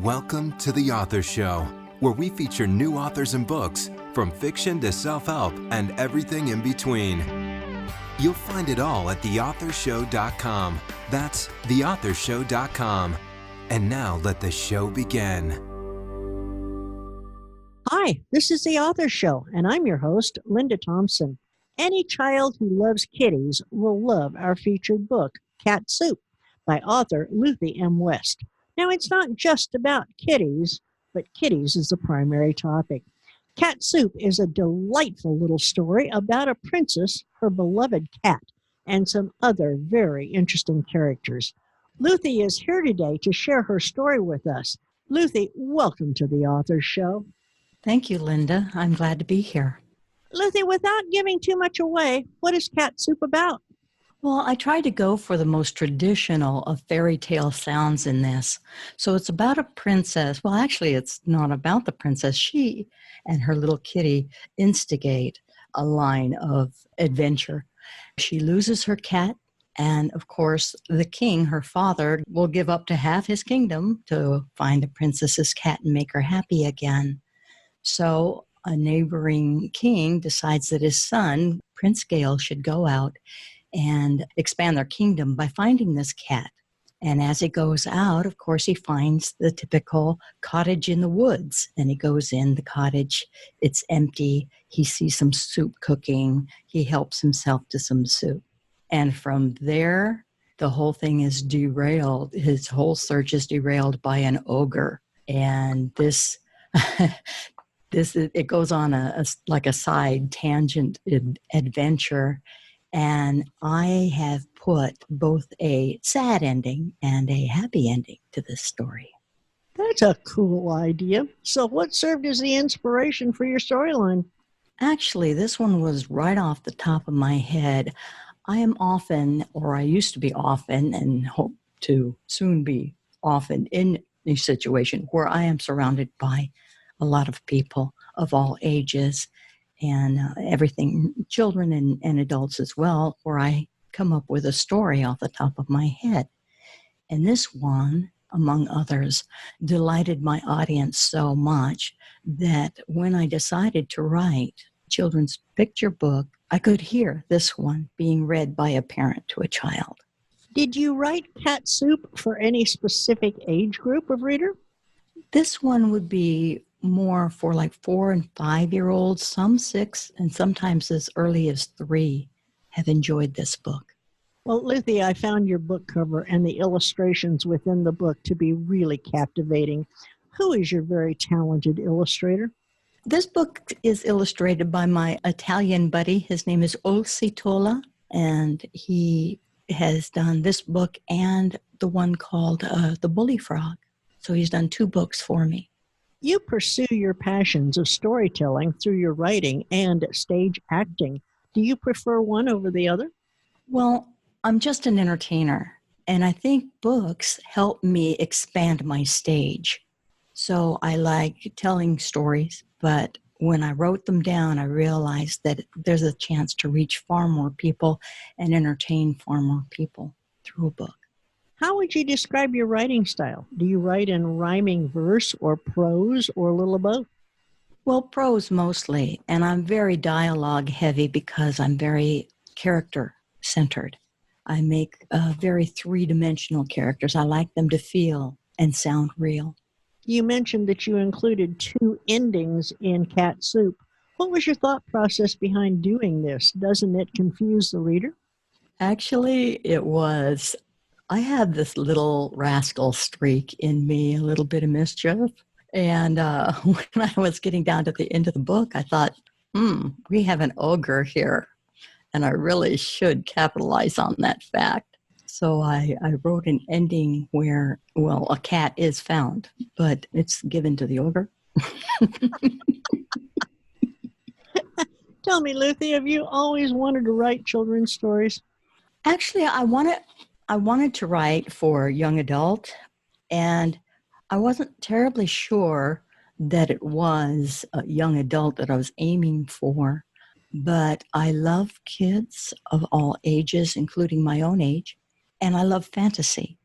Welcome to The Author Show, where we feature new authors and books, from fiction to self-help and everything in between. You'll find it all at theauthorshow.com. That's theauthorshow.com. And now let the show begin. Hi, this is The Author Show, and I'm your host, Linda Thompson. Any child who loves kitties will love our featured book, Cat Soup, by author Luthie M West. Now, it's not just about kitties, but kitties is the primary topic. Cat Soup is a delightful little story about a princess, her beloved cat, and some other very interesting characters. Luthie is here today to share her story with us. Luthie, welcome to The Author Show. Thank you, Linda. I'm glad to be here. Luthie, without giving too much away, what is Cat Soup about? Well, I tried to go for the most traditional of fairy tale sounds in this. So it's about a princess. Well, actually, it's not about the princess. She and her little kitty instigate a line of adventure. She loses her cat, and of course, the king, her father, will give up to half his kingdom to find the princess's cat and make her happy again. So a neighboring king decides that his son, Prince Gael, should go out and expand their kingdom by finding this cat. And as he goes out, of course, he finds the typical cottage in the woods. And he goes in the cottage. It's empty. He sees some soup cooking. He helps himself to some soup. And from there, the whole thing is derailed. His whole search is derailed by an ogre. And this... it goes on like a side tangent adventure. And I have put both a sad ending and a happy ending to this story. That's a cool idea. So what served as the inspiration for your storyline? Actually, this one was right off the top of my head. I am often, or I used to be often, and hope to soon be often in a situation where I am surrounded by a lot of people of all ages and everything, children and adults as well, where I come up with a story off the top of my head. And this one, among others, delighted my audience so much that when I decided to write a children's picture book, I could hear this one being read by a parent to a child. Did you write Cat Soup for any specific age group of reader? This one would be more for like 4 and 5-year-olds, some 6, and sometimes as early as 3 have enjoyed this book. Well, Luthie, I found your book cover and the illustrations within the book to be really captivating. Who is your very talented illustrator? This book is illustrated by my Italian buddy. His name is Olsitola, and he has done this book and the one called The Bully Frog. So he's done 2 books for me. You pursue your passions of storytelling through your writing and stage acting. Do you prefer one over the other? Well, I'm just an entertainer, and I think books help me expand my stage. So I like telling stories, but when I wrote them down, I realized that there's a chance to reach far more people and entertain far more people through a book. How would you describe your writing style? Do you write in rhyming verse or prose or a little of both? Well, prose mostly, and I'm very dialogue heavy because I'm very character centered. I make very 3-dimensional characters. I like them to feel and sound real. You mentioned that you included 2 endings in Cat Soup. What was your thought process behind doing this? Doesn't it confuse the reader? Actually, it was. I have this little rascal streak in me, a little bit of mischief. And when I was getting down to the end of the book, I thought, we have an ogre here. And I really should capitalize on that fact. So I wrote an ending where, well, a cat is found, but it's given to the ogre. Tell me, Luthie, have you always wanted to write children's stories? Actually, I wanted to write for young adult, and I wasn't terribly sure that it was a young adult that I was aiming for, but I love kids of all ages, including my own age, and I love fantasy.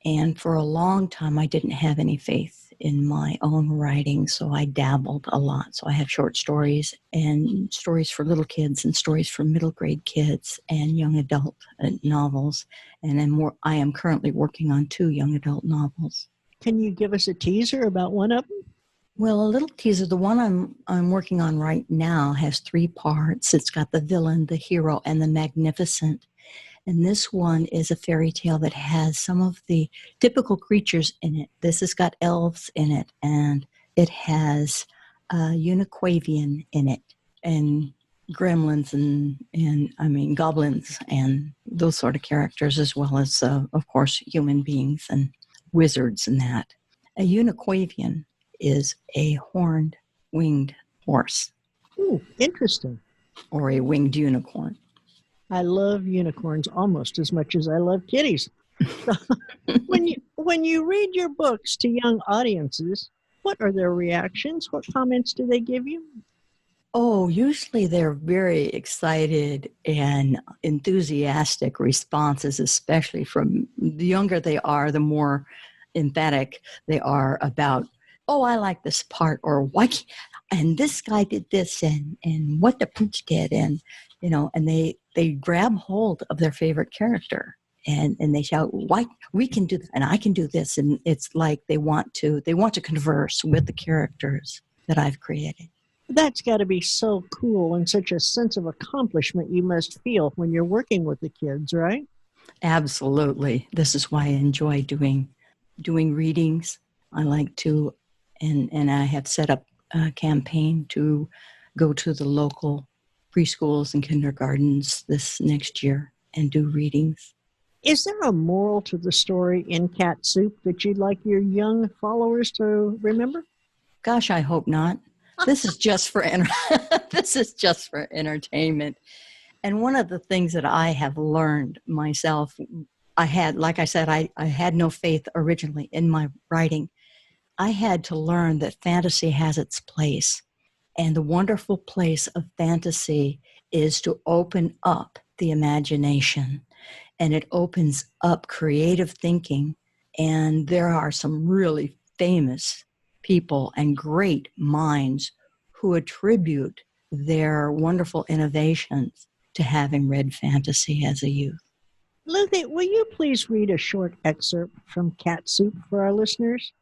And for a long time, I didn't have any faith in my own writing, so I dabbled a lot. So I have short stories and stories for little kids and stories for middle grade kids and young adult novels. And I am currently working on 2 young adult novels. Can you give us a teaser about one of them? Well, a little teaser. The one I'm working on right now has 3 parts. It's got the villain, the hero, and the magnificent. And this one is a fairy tale that has some of the typical creatures in it. This has got elves in it, and it has uniquavian in it, and gremlins, and goblins, and those sort of characters, as well as, of course, human beings and wizards and that. A uniquavian is a horned, winged horse. Ooh, interesting. Or a winged unicorn. I love unicorns almost as much as I love kitties. When you read your books to young audiences, what are their reactions? What comments do they give you? Oh, usually they're very excited and enthusiastic responses, especially from the younger they are, the more emphatic they are about, oh, I like this part, or why, and this guy did this, and what the prince did, and and they grab hold of their favorite character and they shout, why, we can do this, and I can do this, and it's like they want to converse with the characters that I've created. That's got to be so cool, and such a sense of accomplishment you must feel when you're working with the kids, right? Absolutely. This is why I enjoy doing readings. I like to, and I have set up a campaign to go to the local preschools and kindergartens this next year and do readings. Is there a moral to the story in Cat Soup that you'd like your young followers to remember? Gosh, I hope not. This is just for entertainment. And one of the things that I have learned myself, like I said, I had no faith originally in my writing. I had to learn that fantasy has its place. And the wonderful place of fantasy is to open up the imagination, and it opens up creative thinking. And there are some really famous people and great minds who attribute their wonderful innovations to having read fantasy as a youth. Luthie, will you please read a short excerpt from Cat Soup for our listeners?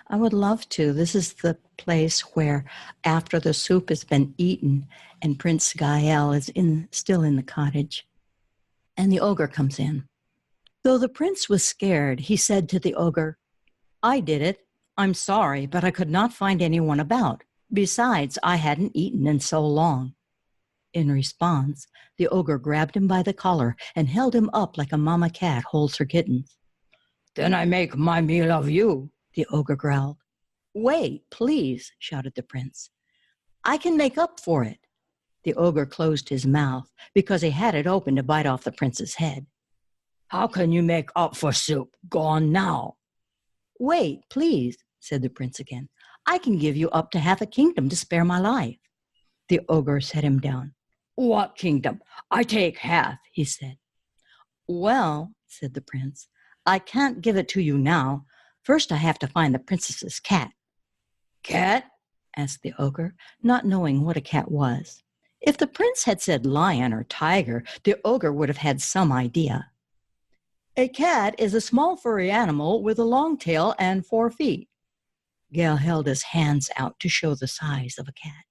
I would love to. This is the place where, after the soup has been eaten and Prince Gael is still in the cottage, and the ogre comes in. Though the prince was scared, he said to the ogre, I did it. I'm sorry, but I could not find anyone about. Besides, I hadn't eaten in so long. In response, the ogre grabbed him by the collar and held him up like a mama cat holds her kittens. Then I make my meal of you, the ogre growled. Wait, please, shouted the prince. I can make up for it. The ogre closed his mouth because he had it open to bite off the prince's head. How can you make up for soup? Gone now. Wait, please, said the prince again. I can give you up to half a kingdom to spare my life. The ogre set him down. What kingdom? I take half, he said. Well, said the prince, I can't give it to you now. First I have to find the princess's cat. Cat? Asked the ogre, not knowing what a cat was. If the prince had said lion or tiger, the ogre would have had some idea. A cat is a small furry animal with a long tail and 4 feet. Gael held his hands out to show the size of a cat.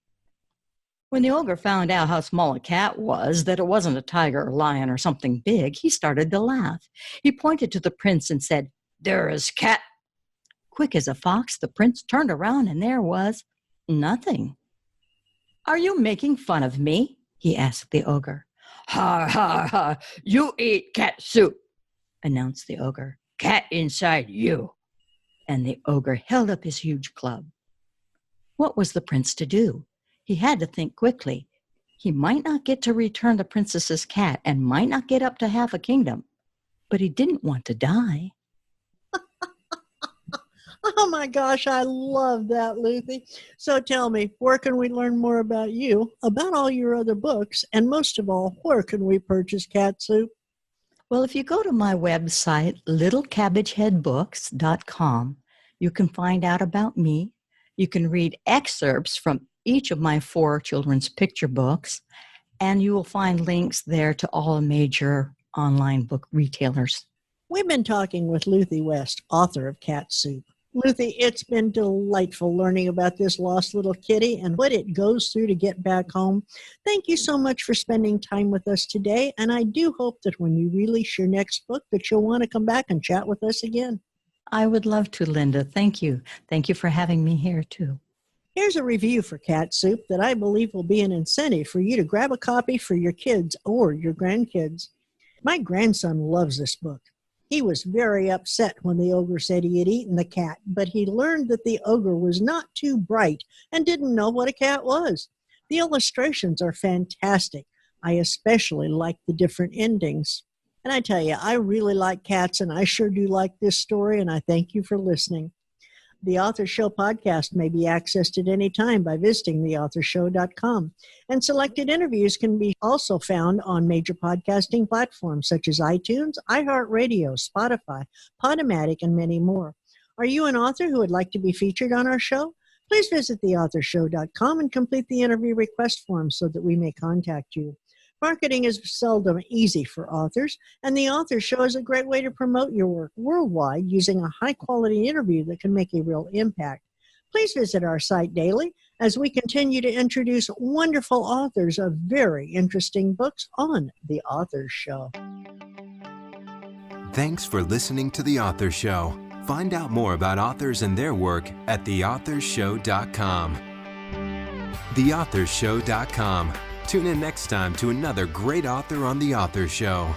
When the ogre found out how small a cat was, that it wasn't a tiger or lion or something big, he started to laugh. He pointed to the prince and said, There is cat. Quick as a fox, the prince turned around and there was nothing. Are you making fun of me? He asked the ogre. Ha, ha, ha, you eat cat soup, announced the ogre. Cat inside you. And the ogre held up his huge club. What was the prince to do? He had to think quickly. He might not get to return the princess's cat and might not get up to half a kingdom, but he didn't want to die. Oh my gosh, I love that, Luthie. So tell me, where can we learn more about you, about all your other books, and most of all, where can we purchase Cat Soup? Well, if you go to my website, littlecabbageheadbooks.com, You can find out about me. You can read excerpts from each of my 4 children's picture books, and you will find links there to all the major online book retailers. We've been talking with Luthie West, author of Cat Soup. Luthie, it's been delightful learning about this lost little kitty and what it goes through to get back home. Thank you so much for spending time with us today, and I do hope that when you release your next book that you'll want to come back and chat with us again. I would love to, Linda. Thank you. Thank you for having me here, too. Here's a review for Cat Soup that I believe will be an incentive for you to grab a copy for your kids or your grandkids. My grandson loves this book. He was very upset when the ogre said he had eaten the cat, but he learned that the ogre was not too bright and didn't know what a cat was. The illustrations are fantastic. I especially like the different endings. And I tell you, I really like cats, and I sure do like this story, and I thank you for listening. The Author Show podcast may be accessed at any time by visiting theauthorshow.com. And selected interviews can be also found on major podcasting platforms such as iTunes, iHeartRadio, Spotify, Podomatic, and many more. Are you an author who would like to be featured on our show? Please visit theauthorshow.com and complete the interview request form so that we may contact you. Marketing is seldom easy for authors, and the Author Show is a great way to promote your work worldwide using a high-quality interview that can make a real impact. Please visit our site daily as we continue to introduce wonderful authors of very interesting books on The Author Show. Thanks for listening to The Author Show. Find out more about authors and their work at theauthorshow.com. theauthorshow.com. Tune in next time to another great author on The Author Show.